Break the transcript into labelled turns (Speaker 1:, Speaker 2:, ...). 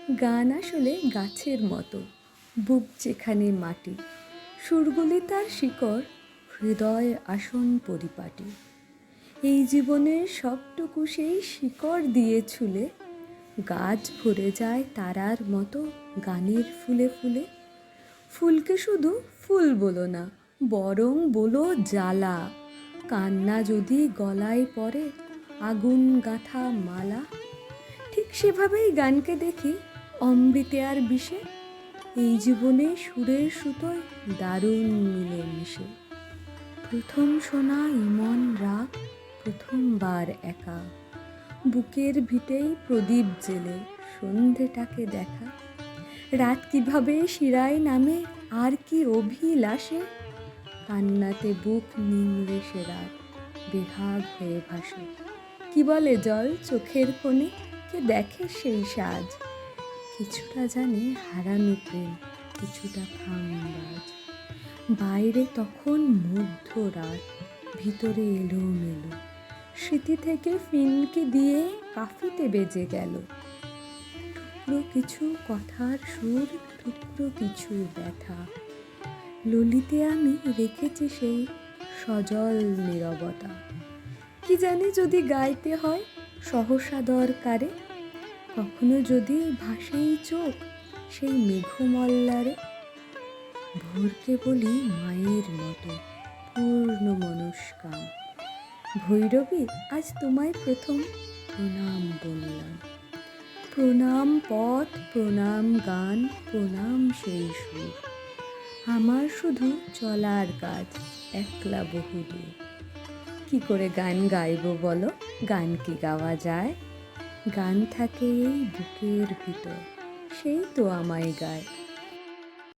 Speaker 1: গান আসলে গাছের মতো, বুক যেখানে মাটি, সুরগুলি তার শিকড়, হৃদয় আসন পরিপাটি। এই জীবনের সবটুকু সেই শিকড় দিয়ে ছুলে গাছ ভরে যায় তারার মতো গানের ফুলে ফুলে। ফুলকে শুধু ফুল বলো না, বরং বলো জ্বালা। কান্না যদি গলায় পড়ে, আগুন গাঁথা মালা। ঠিক সেভাবেই গানকে দেখি অমৃতে আর বিষে, এই জীবনে সুরের সুতোয় দারুণ মিলে মিশে। প্রথম শোনা ইমন রাগ, প্রথমবার একা, বুকের ভিটেই প্রদীপ জেলে সন্ধেটাকে দেখা। রাত কিভাবে শিরায় নামে আর কি অভিলাষে, কান্নাতে বুক নিংড়ে সে রাত বেহাগ হয়ে ভাসে। কি বলে জল চোখের কোণে, কে দেখে সেই সাজ, কিছুটা জানে হারানো প্রেম, কিছুটা খামবাজ। বাইরে তখন মুগ্ধ রাত, ভিতরে এলোমেলো, স্মৃতি থেকে ফিনকি দিয়ে কাফিতে বেজে গেল। টুকরো কিছু কথার সুর, টুকরো কিছু ব্যথা, ললিতে আমি রেখেছি সেই সজল নীরবতা। কি জানি যদি গাইতে হয় সহসা দরকারে, কখনো যদি ভাসেই চোখ সেই মেঘমল্লারে। ভোরকে বলি মায়ের মতো পূর্ণ মনস্কাম, ভৈরবী আজ তোমায় প্রথম প্রণাম বললাম। প্রণাম পথ, প্রণাম গান, প্রণাম সেই সুর, আমার শুধু চলার কাজ একলা বহুদূর। কি করে গান গাইবো বলো, গান কি গাওয়া যায়? গান থাকে এই বুকের ভিতর, সেই তো আমায় গায়।